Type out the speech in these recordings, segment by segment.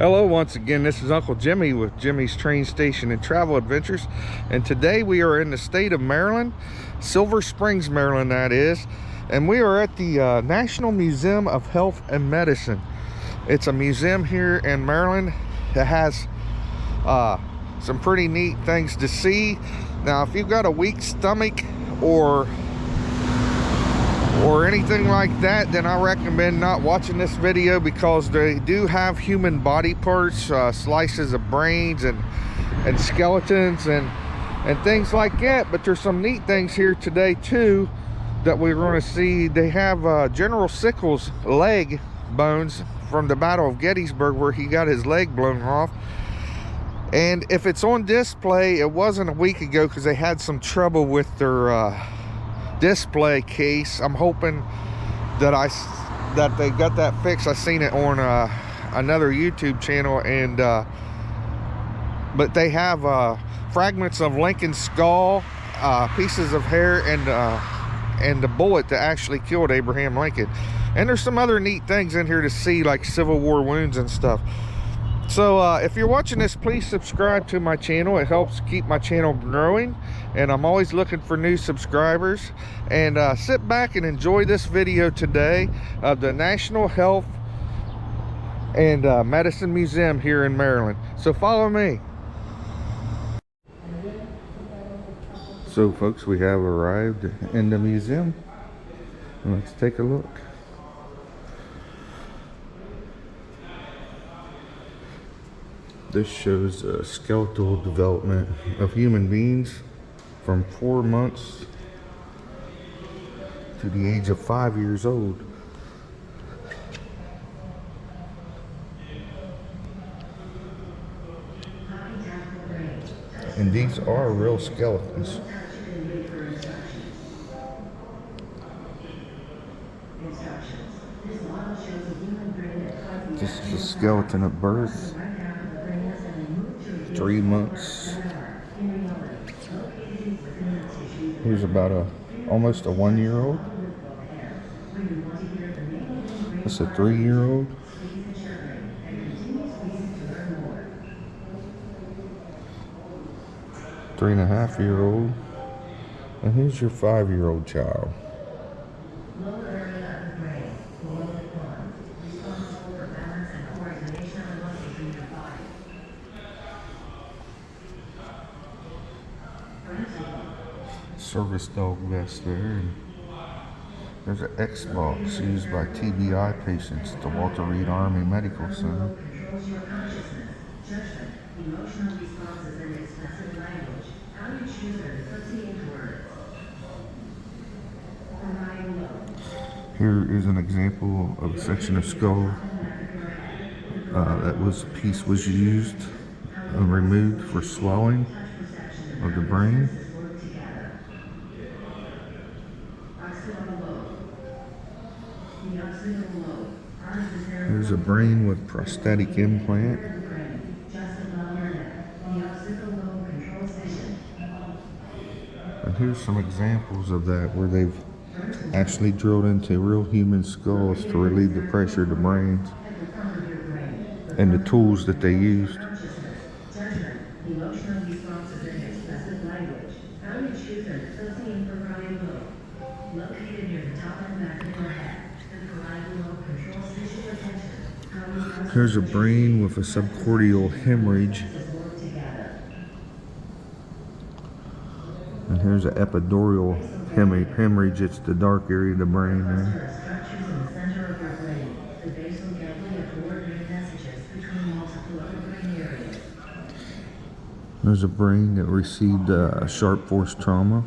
Hello once again, this is Uncle Jimmy with Jimmy's Train Station and Travel Adventures, and today we are in the state of Maryland, Silver Springs, Maryland that is, and we are at the National Museum of Health and Medicine. It's a museum here in Maryland that has some pretty neat things to see. Now if you've got a weak stomach or anything like that, then I recommend not watching this video, because they do have human body parts, slices of brains and skeletons and things like that. But there's some neat things here today too that we're going to see. They have General Sickles' leg bones from the Battle of Gettysburg, where he got his leg blown off. And if it's on display, it wasn't a week ago because they had some trouble with their display case. I'm hoping that they got that fixed. I seen it on another YouTube channel, and but they have fragments of Lincoln's skull, pieces of hair, and the bullet that actually killed Abraham Lincoln. And there's some other neat things in here to see, like Civil War wounds and stuff. So if you're watching this, please subscribe to my channel. It helps keep my channel growing, and I'm always looking for new subscribers. And sit back and enjoy this video today of the National Health and Medicine Museum here in Maryland. So follow me. So folks, we have arrived in the museum. Let's take a look. This shows skeletal development of human beings from 4 months to the age of 5 years old. And these are real skeletons. This is a skeleton at birth. 3 months. Here's about almost a 1-year-old. That's a 3-year-old. Three and a half-year-old. And here's your 5-year-old child. Service dog vest there, and there's an Xbox used by TBI patients at the Walter Reed Army Medical Center. Here is an example of a section of skull piece was used and removed for swelling of the brain. Here's a brain with prosthetic implant. And here's some examples of that, where they've actually drilled into real human skulls to relieve the pressure of the brains, and the tools that they used. Here's a brain with a subcordial hemorrhage. And here's an epidural hemorrhage. It's the dark area of the brain there. There's a brain that received a sharp force trauma.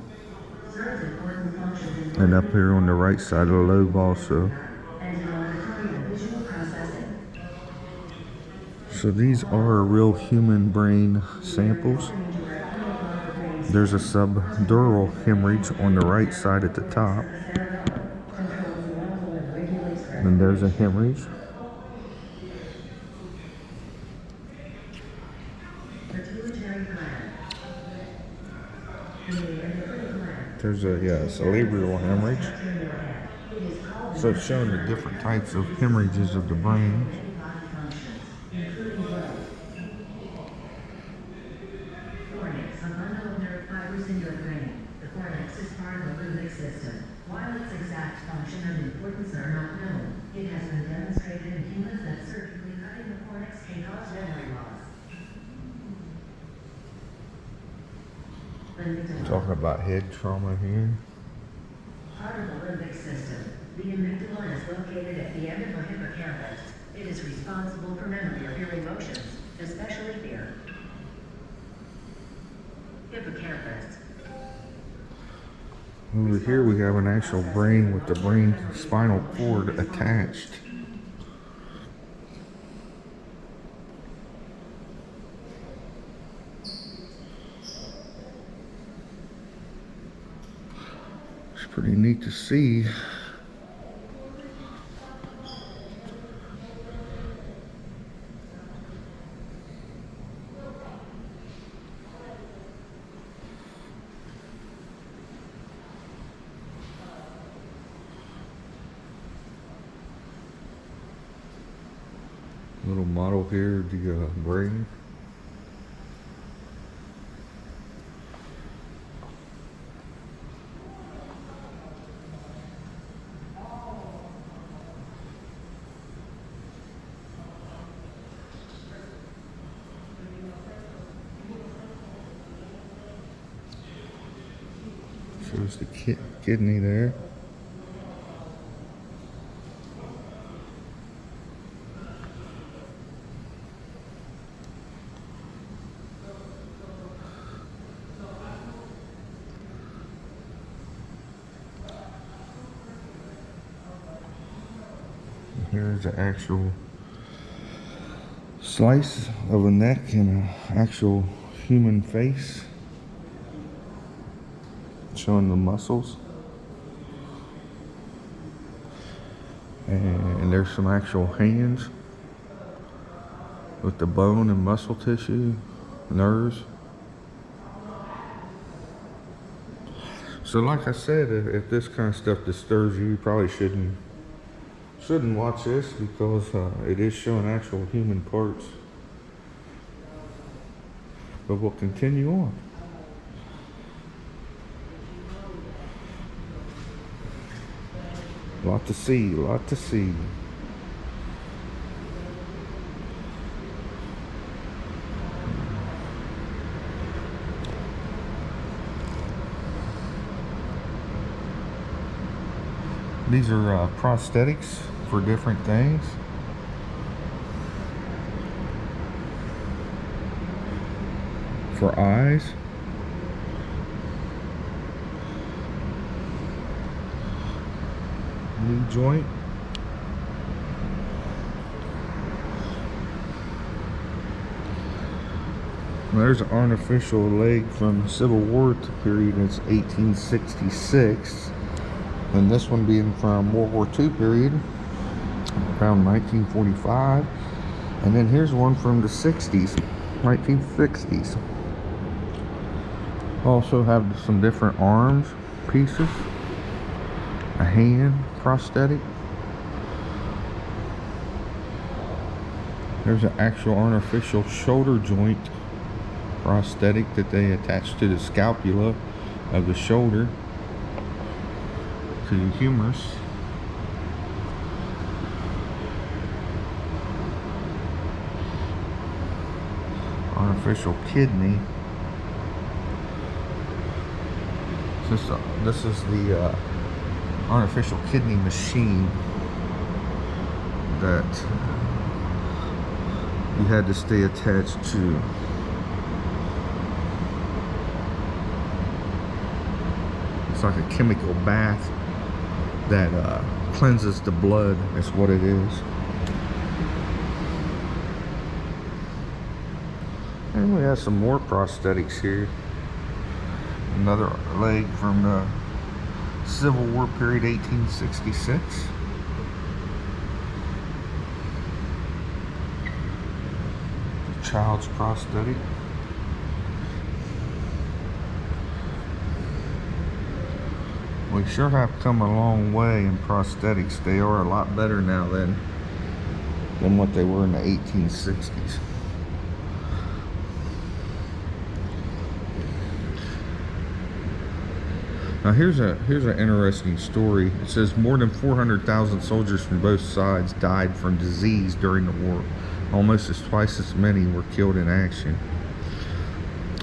And up here on the right side of the lobe also. So these are real human brain samples. There's a subdural hemorrhage on the right side at the top. And there's a hemorrhage. There's a cerebral hemorrhage. So it's showing the different types of hemorrhages of the brain. Talking about head trauma here. Part of the limbic system, the amygdala is located at the end of the hippocampus. It is responsible for memory of your emotions, especially fear. Hippocampus. Over here we have an actual brain with the brain spinal cord attached. It's pretty neat to see. Little model here of the brain. Shows the kidney there. Here's an actual slice of a neck and an actual human face, showing the muscles. And there's some actual hands with the bone and muscle tissue, nerves. So like I said, if this kind of stuff disturbs you, you probably shouldn't watch this, because it is showing actual human parts. But we'll continue on. Lot to see, lot to see. These are prosthetics for different things. For eyes. Knee joint. There's an artificial leg from the Civil War period. It's 1866. And this one being from World War II period, around 1945. And then here's one from the 60s, 1960s. Also have some different arms pieces, a hand prosthetic. There's an actual artificial shoulder joint prosthetic that they attach to the scapula of the shoulder, to the humerus. Artificial kidney. This is the artificial kidney machine that you had to stay attached to. It's like a chemical bath that cleanses the blood. That's what it is. And we have some more prosthetics here. Another leg from the Civil War period, 1866. The child's prosthetic. We sure have come a long way in prosthetics. They are a lot better now than what they were in the 1860s. Now here's an interesting story. It says more than 400,000 soldiers from both sides died from disease during the war. Almost twice as many were killed in action.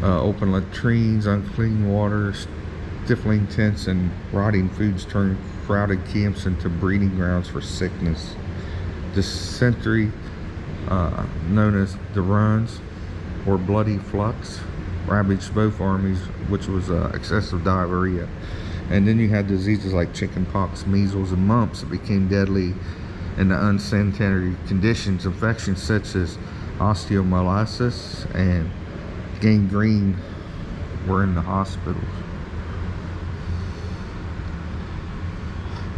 Open latrines, unclean water, stifling tents, and rotting foods turned crowded camps into breeding grounds for sickness. Dysentery, known as the runs or bloody flux, ravaged both armies, which was excessive diarrhea. And then you had diseases like chickenpox, measles, and mumps that became deadly in the unsanitary conditions. Infections such as osteomyelitis and gangrene were in the hospitals.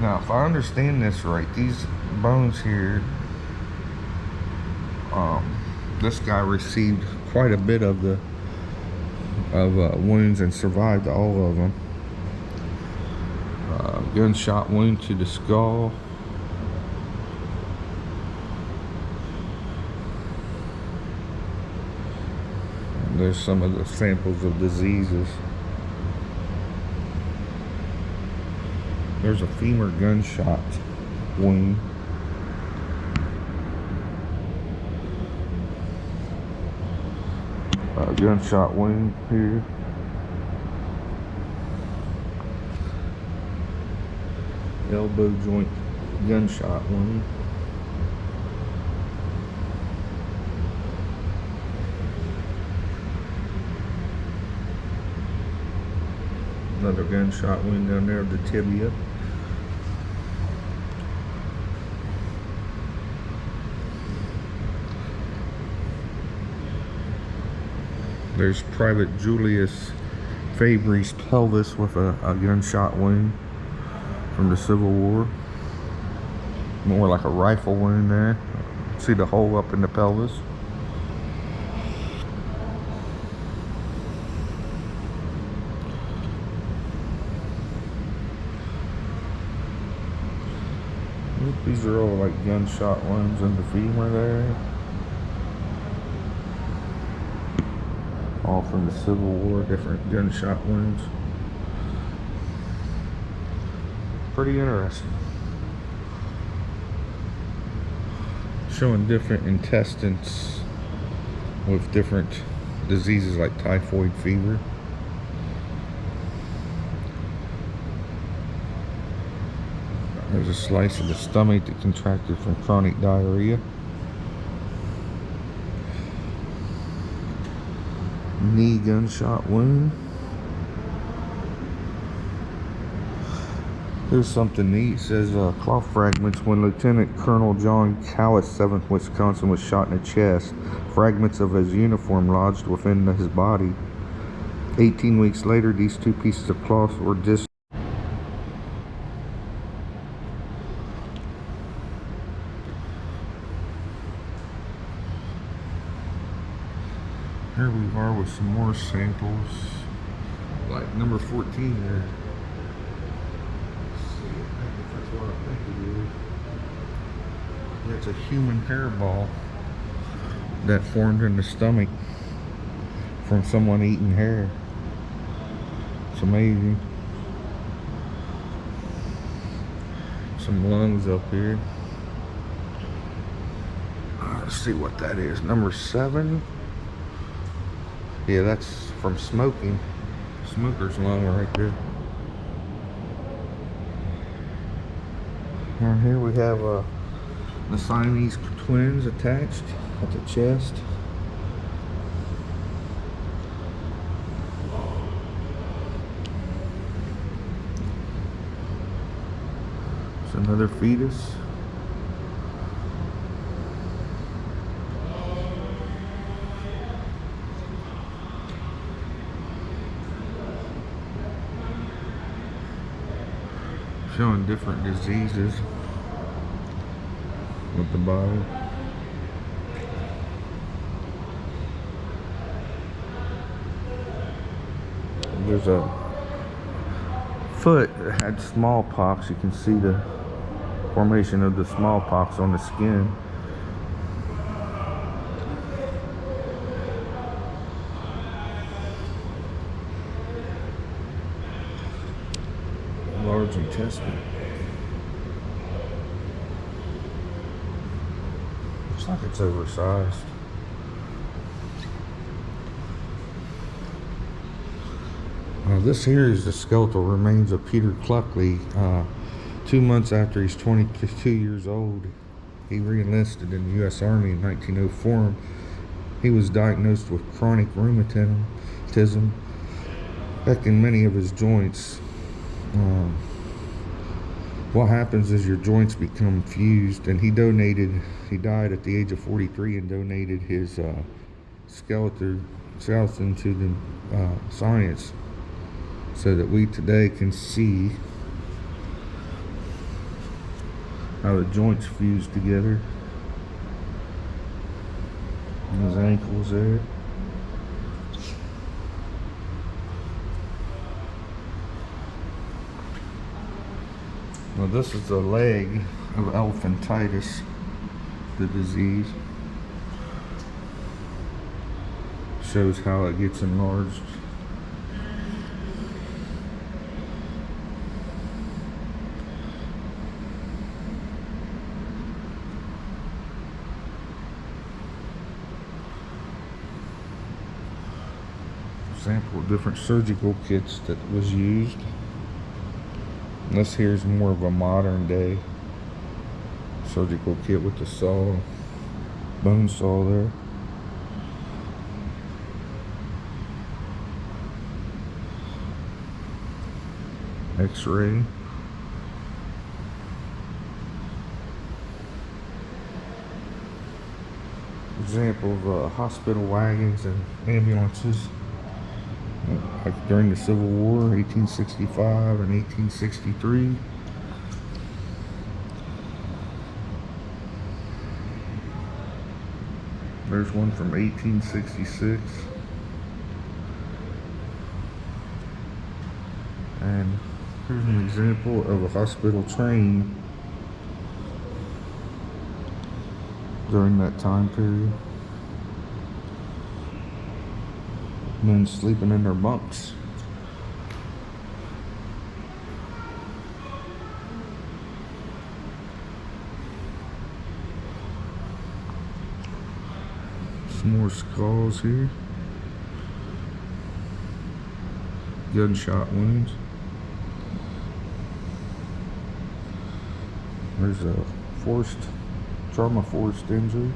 Now, if I understand this right, these bones here, this guy received quite a bit of wounds and survived all of them. Gunshot wound to the skull. And there's some of the samples of diseases. There's a femur gunshot wound. Gunshot wound here. Elbow joint gunshot wound. Another gunshot wound down there of the tibia. There's Private Julius Fabry's pelvis with a gunshot wound from the Civil War. More like a rifle wound there. See the hole up in the pelvis? These are all like gunshot wounds in the femur there. All from the Civil War, different gunshot wounds. Pretty interesting. Showing different intestines with different diseases like typhoid fever. There's a slice of the stomach that contracted from chronic diarrhea. Knee gunshot wound. Here's something neat. It says cloth fragments when Lieutenant Colonel John Callis, 7th Wisconsin, was shot in the chest. Fragments of his uniform lodged within his body. 18 weeks later, these two pieces of cloth were Here we are with some more samples, like number 14 there. That's what I think it is. It's a human hairball that formed in the stomach from someone eating hair. It's amazing. Some lungs up here. Let's see what that is. Number 7. Yeah, that's from smoking. Smoker's lung right there. And here we have the Siamese Twins attached at the chest. It's another fetus. Showing different diseases with the body. There's a foot that had smallpox. You can see the formation of the smallpox on the skin. Large intestine. Looks like it's oversized. This here is the skeletal remains of Peter Cluckley. 2 months after he's 22 years old, he re-enlisted in the U.S. Army in 1904. He was diagnosed with chronic rheumatism, affecting many of his joints. What happens is your joints become fused, and he died at the age of 43 and donated his skeleton to the science, so that we today can see how the joints fuse together. And his ankles there. Well, this is the leg of Elephantitis, the disease. Shows how it gets enlarged. Example of different surgical kits that was used. And this here is more of a modern day surgical kit with the saw, bone saw there. X-ray. Example of hospital wagons and ambulances. Like during the Civil War, 1865 and 1863. There's one from 1866. And here's an example of a hospital train during that time period. Men sleeping in their bunks. Some more skulls here. Gunshot wounds. There's a trauma-forced injury.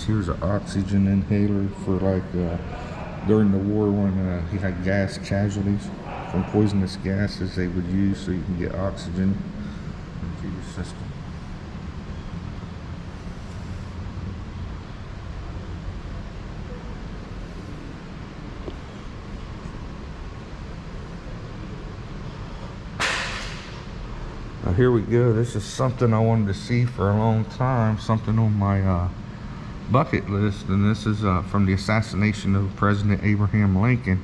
Here's an oxygen inhaler for during the war when he had gas casualties from poisonous gases they would use so you can get oxygen into your system. Now here we go. This is something I wanted to see for a long time, something on my bucket list, and this is from the assassination of President Abraham Lincoln.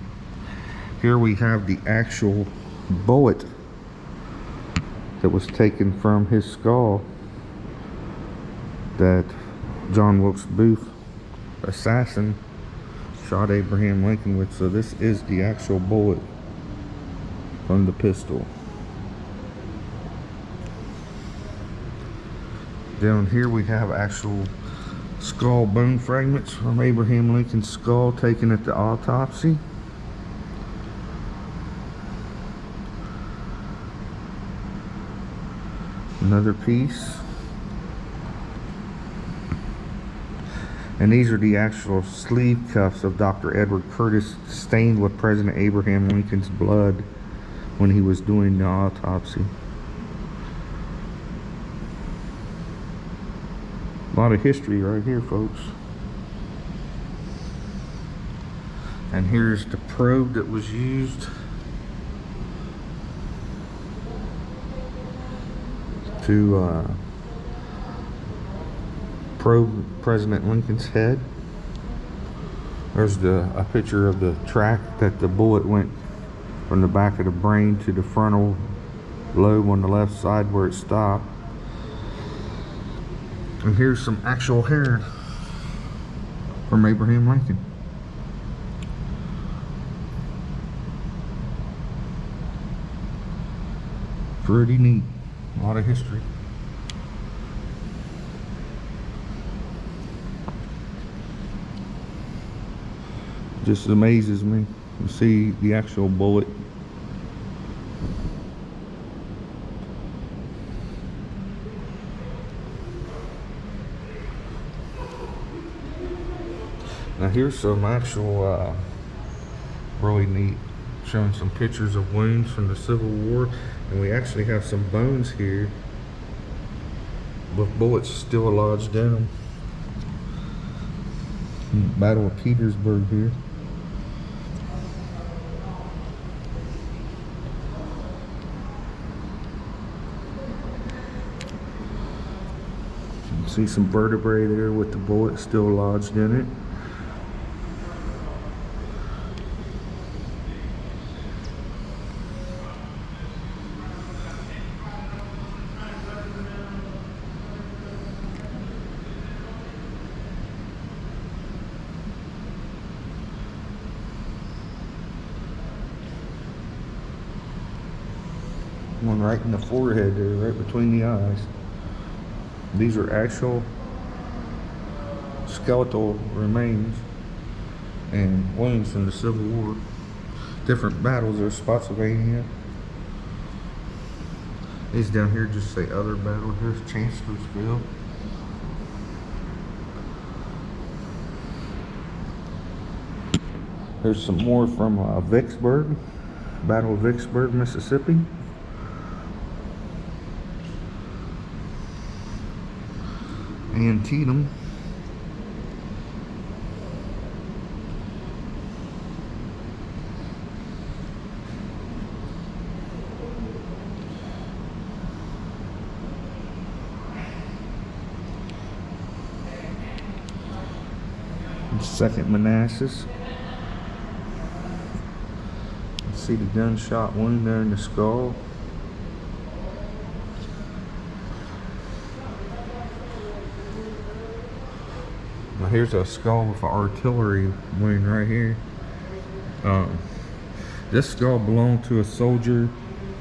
Here we have the actual bullet that was taken from his skull that John Wilkes Booth, assassin, shot Abraham Lincoln with. So this is the actual bullet from the pistol. Down here we have actual skull bone fragments from Abraham Lincoln's skull taken at the autopsy. Another piece. And these are the actual sleeve cuffs of Dr. Edward Curtis, stained with President Abraham Lincoln's blood when he was doing the autopsy. A lot of history right here, folks. And here's the probe that was used to probe President Lincoln's head. There's a picture of the track that the bullet went from the back of the brain to the frontal lobe on the left side where it stopped. And here's some actual hair from Abraham Lincoln. Pretty neat. A lot of history. Just amazes me to see the actual bullet. Now here's some actual really neat, showing some pictures of wounds from the Civil War, and we actually have some bones here with bullets still lodged in them. Battle of Petersburg here. You can see some vertebrae there with the bullet still lodged in it. One right in the forehead there, right between the eyes. These are actual skeletal remains and wounds from the Civil War. Different battles. There's Spotsylvania. These down here just say other battle. Here's Chancellorsville. There's some more from Vicksburg. Battle of Vicksburg, Mississippi. Antietam. Second Manassas. See the gunshot wound there in the skull. Now here's a skull with an artillery wound right here. This skull belonged to a soldier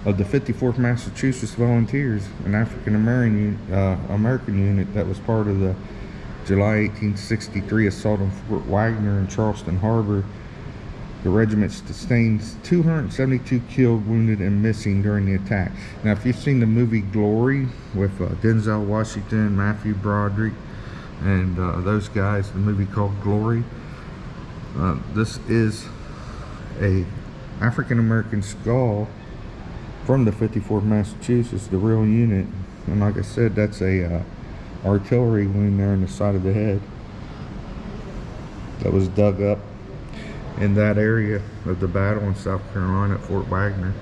of the 54th Massachusetts Volunteers, an African American unit that was part of the July 1863 assault on Fort Wagner in Charleston Harbor. The regiment sustained 272 killed, wounded, and missing during the attack. Now, if you've seen the movie Glory with Denzel Washington, Matthew Broderick, and those guys, the movie called Glory, this is a African-American skull from the 54th Massachusetts, the real unit. And like I said, that's a artillery wound there in the side of the head that was dug up in that area of the battle in South Carolina at Fort Wagner.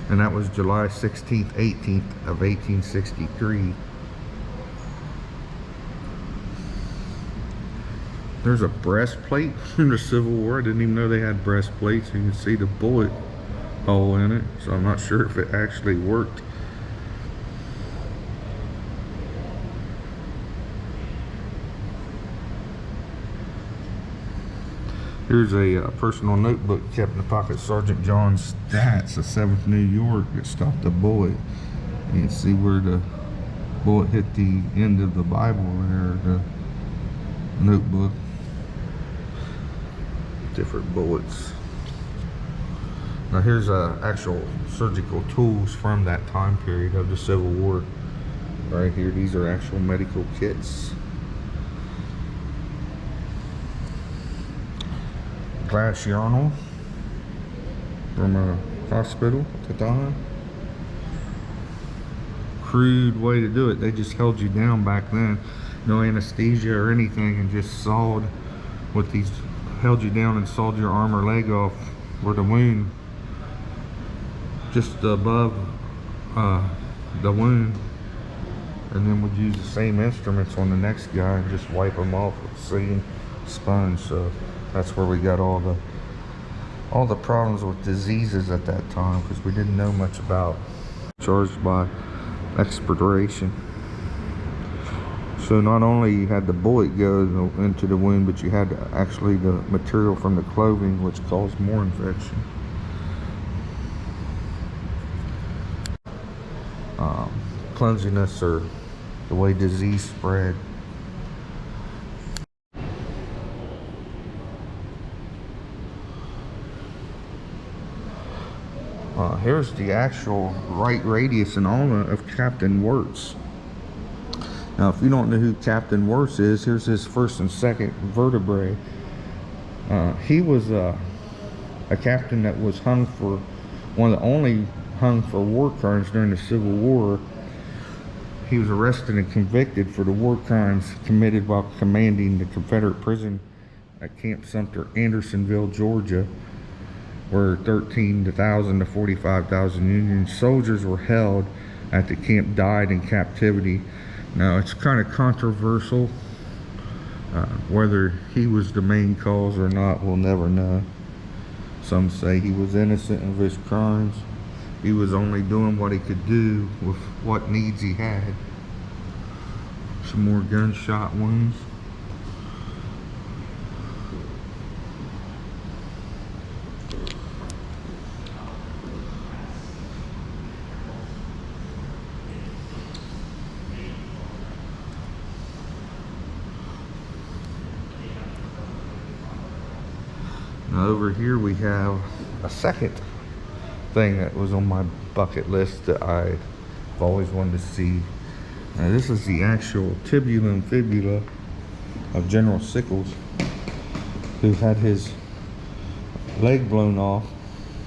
And that was July 16th, 18th of 1863. There's a breastplate from the Civil War. I didn't even know they had breastplates. You can see the bullet hole in it, so I'm not sure if it actually worked. Here's a personal notebook kept in the pocket. Sergeant John Statz of 7th New York that stopped a bullet. You can see where the bullet hit the end of the Bible there, the notebook. Different bullets. Now here's actual surgical tools from that time period of the Civil War. Right here, these are actual medical kits. Glass urinal from a hospital at the time. Crude way to do it. They just held you down back then. No anesthesia or anything, and just sawed with these, held you down and sawed your arm or leg off where the wound, just above the wound, and then would use the same instruments on the next guy and just wipe them off with the same sponge. So that's where we got all the problems with diseases at that time, because we didn't know much about. Charged by expectoration. So not only you had the bullet go into the wound, but you had actually the material from the clothing, which caused more infection. uncleanliness or the way disease spread. Here's the actual right radius and ulna of Captain Wirtz. Now, if you don't know who Captain Wirtz is, here's his first and second vertebrae. He was a captain that was hung for, one of the only hung for war crimes during the Civil War. He was arrested and convicted for the war crimes committed while commanding the Confederate prison at Camp Sumter, Andersonville, Georgia, where 13,000 to 45,000 Union soldiers were held at the camp, died in captivity. Now, it's kind of controversial. Whether he was the main cause or not, we'll never know. Some say he was innocent of his crimes. He was only doing what he could do with what needs he had. Some more gunshot wounds. Now over here we have a second thing that was on my bucket list that I've always wanted to see. Now this is the actual Tibulum Fibula of General Sickles, who had his leg blown off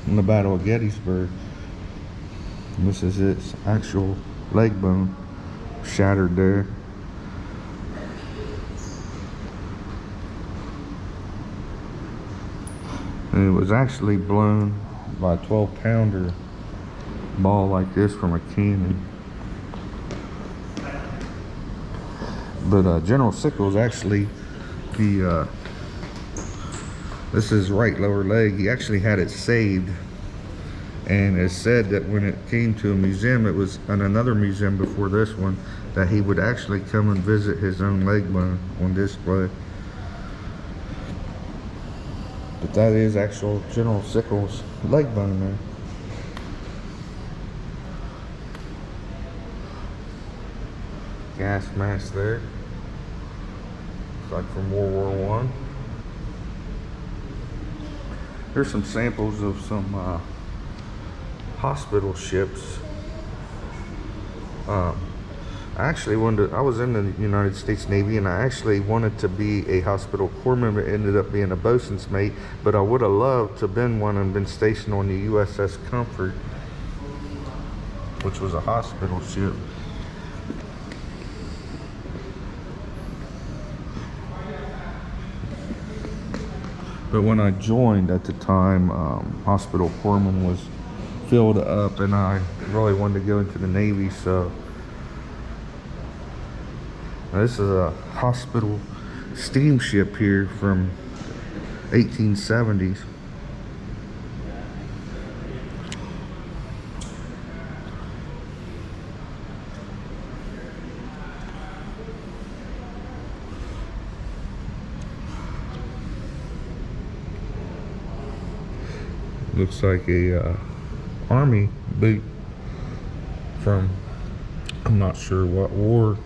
in the Battle of Gettysburg. And this is its actual leg bone shattered there. And it was actually blown by a 12-pounder ball like this from a cannon. But General Sickles actually, this is right lower leg, he actually had it saved. And it's said that when it came to a museum, it was in another museum before this one, that he would actually come and visit his own leg bone on display. But that is actual General Sickles' leg bone there. Gas mask there. Looks like from World War I. Here's some samples of some hospital ships. I was in the United States Navy, and I actually wanted to be a hospital corps member. Ended up being a bosun's mate, but I would have loved to have been one and been stationed on the USS Comfort, which was a hospital ship. But when I joined at the time, hospital corpsman was filled up, and I really wanted to go into the Navy, so now, this is a hospital steamship here from 1870s. Looks like a army boot from, I'm not sure what war.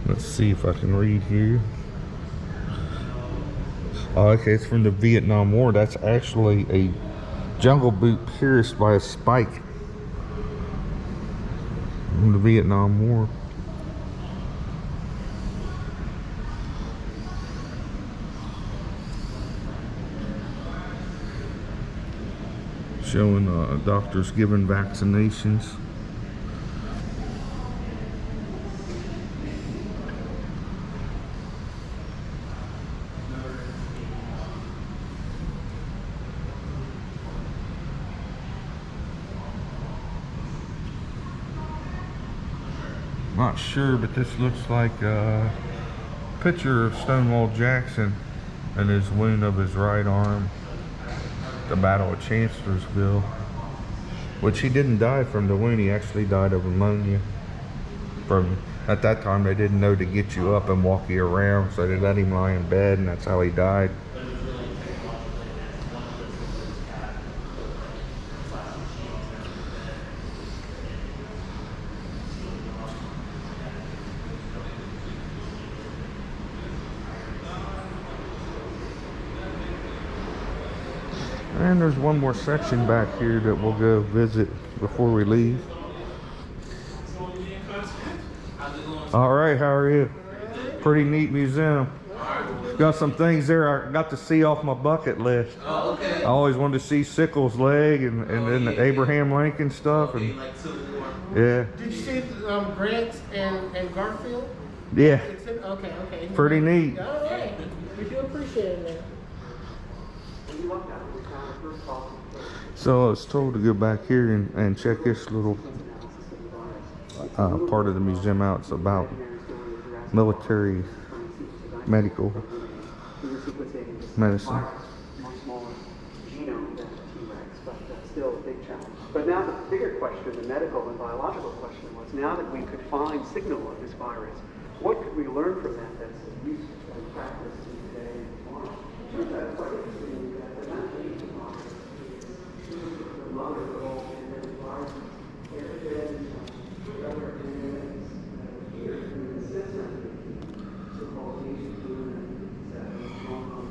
Let's see if I can read here. Oh, okay, it's from the Vietnam War. That's actually a jungle boot pierced by a spike in the Vietnam War. Showing doctors giving vaccinations. Not sure, but this looks like a picture of Stonewall Jackson and his wound of his right arm, the Battle of Chancellorsville, which he didn't die from the wound. He actually died of pneumonia. At that time, they didn't know to get you up and walk you around, so they let him lie in bed, and that's how he died. And there's one more section back here that we'll go visit before we leave. All right, how are you? Pretty neat museum. Got some things there I got to see off my bucket list. Oh, okay. I always wanted to see Sickles' leg and then the Abraham Lincoln stuff. And yeah. Did you see Grant and Garfield? Yeah. Okay. Pretty neat. All right. We do appreciate it, man. So I was told to go back here and check this little part of the museum out. It's about military medical medicine. Still a big challenge. But now the bigger question, the medical and biological question was, now that we could find signal of this virus, what could we learn from that that's useful in practice today and tomorrow? Turns out it's quite interesting that the vaccination virus is the mother of all pandemic viruses. It's been other pandemics here in the system, so-called Asian flu and Hong Kong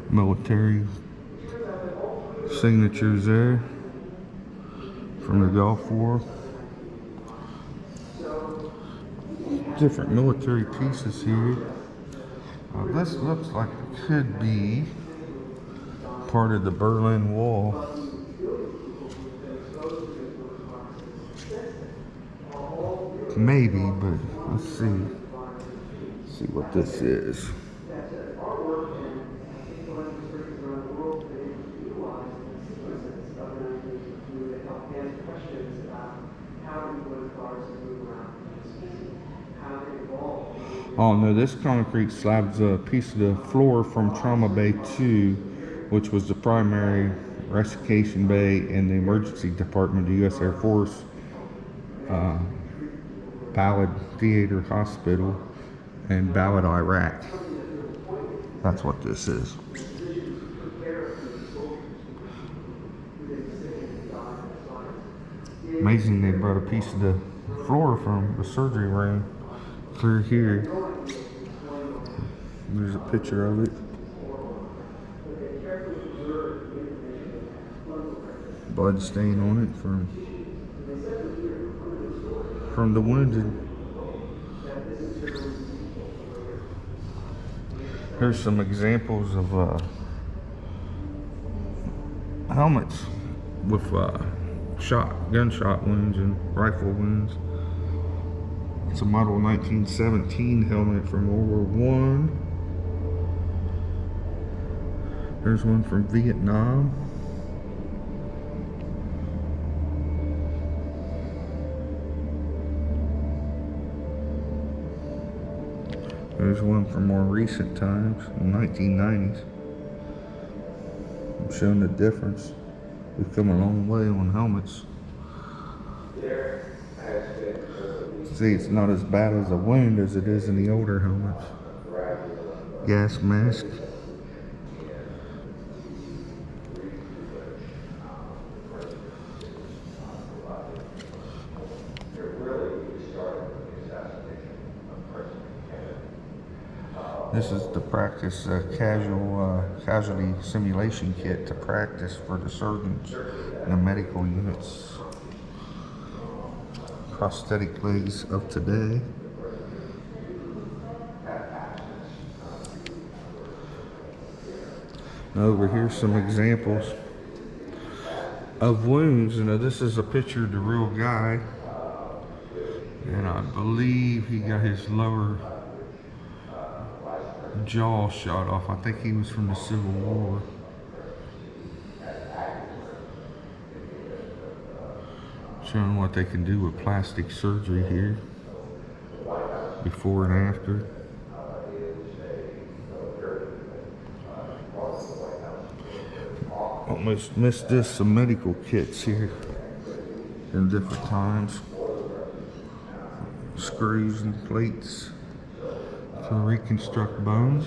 Military signatures there from the Gulf War. Different military pieces here. This looks like it could be part of the Berlin Wall. Maybe, but let's see. Let's see what this is. Oh no, this concrete slab's a piece of the floor from Trauma Bay 2, which was the primary rescue bay in the emergency department of the U.S. Air Force Ballad Theater Hospital in Ballad, Iraq. That's what this is. Amazing they brought a piece of the floor from the surgery room clear here. There's a picture of it. Blood stain on it from the wounded. Here's some examples of helmets with gunshot wounds and rifle wounds. It's a model 1917 helmet from World War I. There's one from Vietnam. There's one from more recent times, in the 1990s. I'm showing the difference. We've come a long way on helmets. See, it's not as bad as a wound as it is in the older helmets. Gas mask. This is the practice casualty simulation kit to practice for the surgeons and the medical units. Prosthetic legs of today. Now over here, some examples of wounds. You know, this is a picture of the real guy, and I believe he got his lower jaw shot off. I think he was from the Civil War. Showing what they can do with plastic surgery here, before and after. Almost missed this, some medical kits here in different times. Screws and plates to reconstruct bones.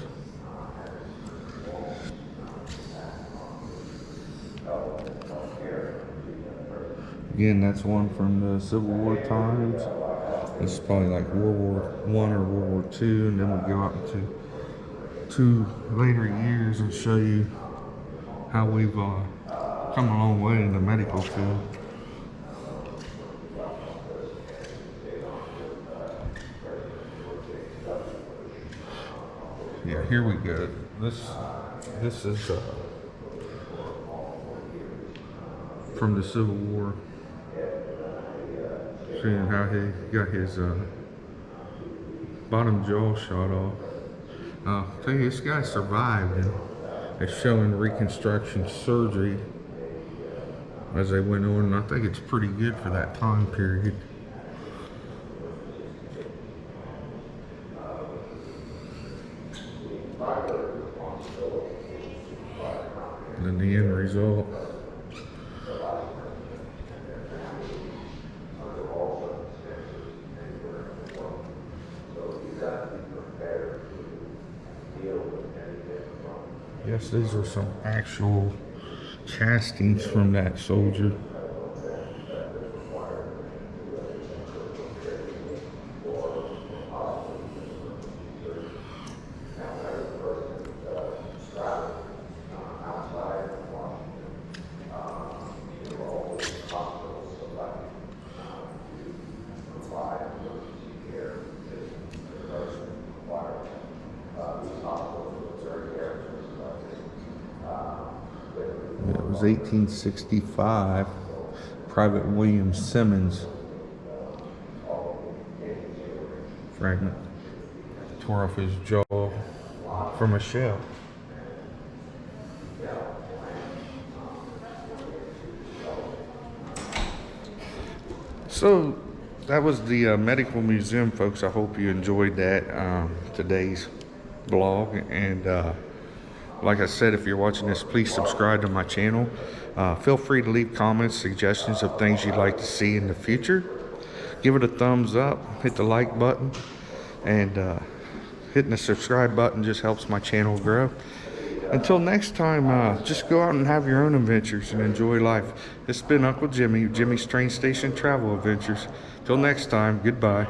Again, that's one from the Civil War times. This is probably like World War I or World War II, and then we'll go out into to later years and show you how we've come a long way in the medical field. Yeah, here we go. This is from the Civil War. Seeing how he got his bottom jaw shot off. Tell you, this guy survived, and it's showing reconstruction surgery as they went on, and I think it's pretty good for that time period. And then the end result. Yes, these are some actual castings from that soldier. It was 1865. Private William Simmons. Fragment. Tore off his jaw from a shell. So that was the medical museum, folks. I hope you enjoyed that, today's vlog. And like I said, if you're watching this, please subscribe to my channel. Feel free to leave comments, suggestions of things you'd like to see in the future. Give it a thumbs up, hit the like button, and hitting the subscribe button just helps my channel grow. Until next time, just go out and have your own adventures and enjoy life. This has been Uncle Jimmy, Jimmy's Train Station Travel Adventures. Till next time, goodbye.